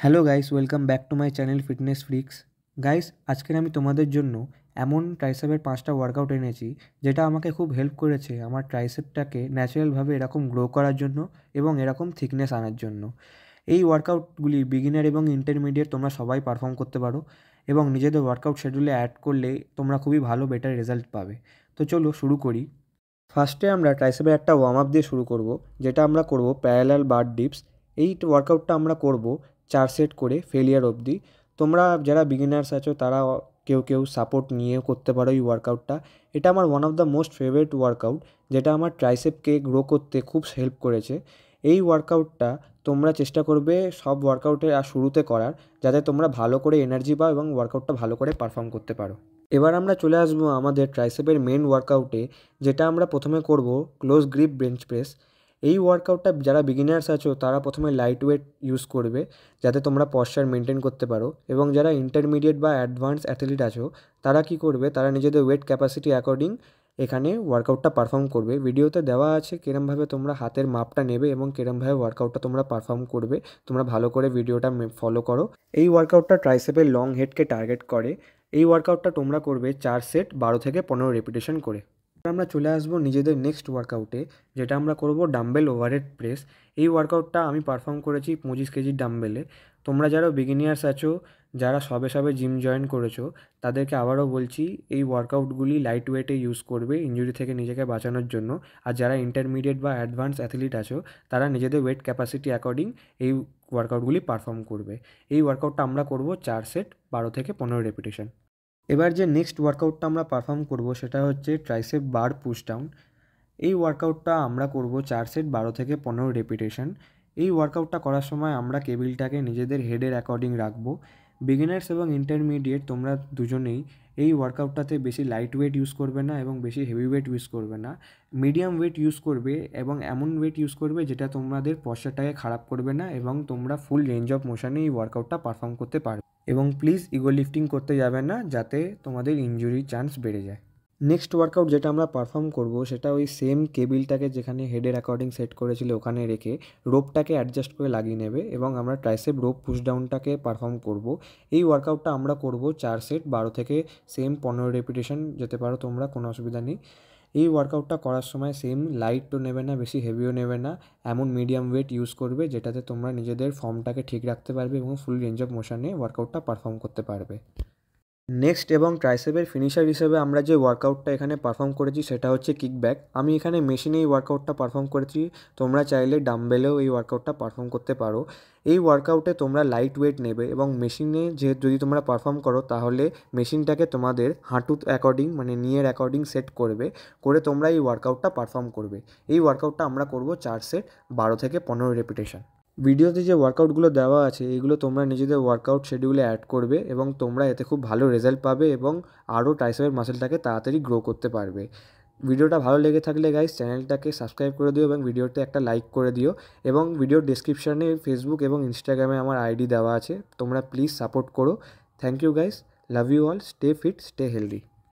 Hello guys, welcome back to my channel fitness freaks. Guys, আজকের আমি তোমাদের জন্য এমন ট্রাইসেপের 5টা ওয়ার্কআউট এনেছি যেটা আমাকে খুব হেল্প করেছে আমার ট্রাইসেপটাকে ন্যাচারালভাবে এরকম গ্রো করার জন্য এবং এরকম থিকনেস আনার জন্য। এই ওয়ার্কআউটগুলি বিগিনার এবং ইন্টারমিডিয়েট তোমরা সবাই পারফর্ম করতে পারো এবং নিজেদের ওয়ার্কআউট শিডিউলে অ্যাড করলে তোমরা খুবই ভালো বেটার রেজাল্ট পাবে। তো চলো শুরু করি। ফার্স্টে আমরা ট্রাইসেপের একটা ওয়ার্ম আপ দিয়ে শুরু করব, যেটা আমরা করব প্যারালাল বার ডিপস। এই ওয়ার্কআউটটা আমরা করব 4 সেট করে ফেলিয়ার অবধি। তোমরা যারা বিগিনার্স আছো তারা কেউ কেউ সাপোর্ট নিয়েও করতে পারো এই ওয়ার্কআউটটা। এটা আমার one of the most favourite workout, যেটা আমার ট্রাইসেপকে গ্রো করতে খুব হেল্প করেছে। এই ওয়ার্কআউটটা তোমরা চেষ্টা করবে সব ওয়ার্কআউটের আর শুরুতে করার, যাতে তোমরা ভালো করে এনার্জি পাও এবং ওয়ার্কআউটটা ভালো করে পারফর্ম করতে পারো। এবার আমরা চলে আসবো আমাদের ট্রাইসেপের মেন ওয়ার্কআউটে, যেটা আমরা প্রথমে করব ক্লোজ গ্রিপ বেঞ্চ প্রেস। এই ওয়ার্কআউটটা যারা বিগিনার্স আছো তারা প্রথমে লাইট ওয়েট ইউজ করবে, যাতে তোমরা পশ্চার মেনটেন করতে পারো, এবং যারা ইন্টারমিডিয়েট বা অ্যাডভান্স অ্যাথলিট আছো তারা কি করবে, তারা নিজেদের ওয়েট ক্যাপাসিটি অ্যাকর্ডিং এখানে ওয়ার্কআউটটা পারফর্ম করবে। ভিডিওতে দেওয়া আছে কিরমভাবে তোমরা হাতের মাপটা নেবে এবং কিরমভাবে ওয়ার্কআউটটা তোমরা পারফর্ম করবে। তোমরা ভালো করে ভিডিওটা ফলো করো। এই ওয়ার্কআউটটা ট্রাইসেপের লং হেডকে টার্গেট করে। এই ওয়ার্কআউটটা তোমরা করবে 4 সেট 12 থেকে 15 রেপিটেশন করে। আমরা চলে আসবো নিজেদের নেক্সট ওয়ার্কআউটে, যেটা আমরা করব ডাম্বেল ওভারহেড প্রেস। এই ওয়ার্কআউটটা আমি পারফর্ম করেছি 25 কেজির ডাম্বেলে। তোমরা যারা বিগিনিয়ার্স আছো, যারা সবে সবে জিম জয়েন করেছো, তাদেরকে আবারও বলছি এই ওয়ার্কআউটগুলি লাইট ওয়েটে ইউজ করবে ইনজুরি থেকে নিজেকে বাঁচানোর জন্য। আর যারা ইন্টারমিডিয়েট বা অ্যাডভান্স অ্যাথলিট আছো তারা নিজেদের ওয়েট ক্যাপাসিটি অ্যাকর্ডিং এই ওয়ার্কআউটগুলি পারফর্ম করবে। এই ওয়ার্কআউটটা আমরা করব 4 সেট 12 থেকে 15 রেপিটেশন। এবার যে নেক্সট ওয়ার্কআউটটা আমরা পারফর্ম করব সেটা হচ্ছে ট্রাইসেপ বার পুশ ডাউন। এই ওয়ার্কআউটটা আমরা করব 4 সেট 12 থেকে 15 রেপিটেশন। এই ওয়ার্কআউটটা করার সময় আমরা কেবিলটাকে নিজেদের হেডের অ্যাকর্ডিং রাখবো। বিগিনার্স এবং ইন্টারমিডিয়েট তোমরা দুজনেই এই ওয়ার্কআউটটাতে বেশি লাইট ওয়েট ইউজ করবে না এবং বেশি হেভি ওয়েট ইউজ করবে না। মিডিয়াম ওয়েট ইউজ করবে এবং এমন ওয়েট ইউজ করবে যেটা তোমাদের পশ্চারটাকে খারাপ করবে না এবং তোমরা ফুল রেঞ্জ অফ মোশনে এই ওয়ার্কআউটটা পারফর্ম করতে পারবে। এবং প্লিজ ইগো লিফটিং করতে যাবে না, যাতে তোমাদের ইনজুরির চান্স বেড়ে যায়। নেক্সট ওয়ার্কআউট যেটা আমরা পারফর্ম করব সেটা ওই সেম কেবিলটাকে যেখানে হেডের অ্যাকর্ডিং সেট করেছিল ওখানে রেখে রোপটাকে অ্যাডজাস্ট করে লাগিয়ে নেবে এবং আমরা ট্রাইসেপ রোপ পুশ ডাউনটাকে পারফর্ম করব। এই ওয়ার্কআউটটা আমরা করব 4 সেট 12 থেকে সেম 15 রেপিটেশন যেতে পারো তোমরা, কোনো অসুবিধা নেই। এই ওয়ার্কআউটটা করার সময় সেম লাইটও নেবে না, বেশি হেভিও নেবে না, এমন মিডিয়াম ওয়েট ইউজ করবে যেটাতে তোমরা নিজেদের ফর্মটাকে ঠিক রাখতে পারবে এবং ফুল রেঞ্জ অফ মোশনে ওয়ার্কআউটটা পারফর্ম করতে পারবে। নেক্সট এবং ট্রাইসেপের ফিনিশার হিসেবে আমরা যে ওয়ার্কআউটটা এখানে পারফর্ম করেছি সেটা হচ্ছে কিকব্যাক। আমি এখানে মেশিনে এই ওয়ার্কআউটটা পারফর্ম করেছি, তোমরা চাইলে ডাম্বেলেও এই ওয়ার্কআউটটা পারফর্ম করতে পারো। এই ওয়ার্কআউটে তোমরা লাইট ওয়েট নেবে এবং মেশিনে যদি তোমরা পারফর্ম করো তাহলে মেশিনটাকে তোমাদের হাঁটুর অ্যাকর্ডিং মানে নিয়ের অ্যাকর্ডিং সেট করে তোমরা এই ওয়ার্কআউটটা পারফর্ম করবে। এই ওয়ার্কআউটটা আমরা করব 4 সেট 12 থেকে 15 রেপিটেশন। ভিডিওতে যে ওয়ার্কআউটগুলো দেওয়া আছে এগুলো তোমরা নিজেদের ওয়ার্কআউট শিডিউলে অ্যাড করবে এবং তোমরা এতে খুব ভালো রেজাল্ট পাবে এবং আরও ট্রাইসেপের মাসেলটাকে তাড়াতাড়ি গ্রো করতে পারবে। ভিডিওটা ভালো লেগে থাকলে গাইস চ্যানেলটাকে সাবস্ক্রাইব করে দিও এবং ভিডিওতে একটা লাইক করে দিও, এবং ভিডিওর ডেসক্রিপশানে ফেসবুক এবং ইনস্টাগ্রামে আমার আইডি দেওয়া আছে, তোমরা প্লিজ সাপোর্ট করো। Thank you guys, love you all, stay fit, stay healthy.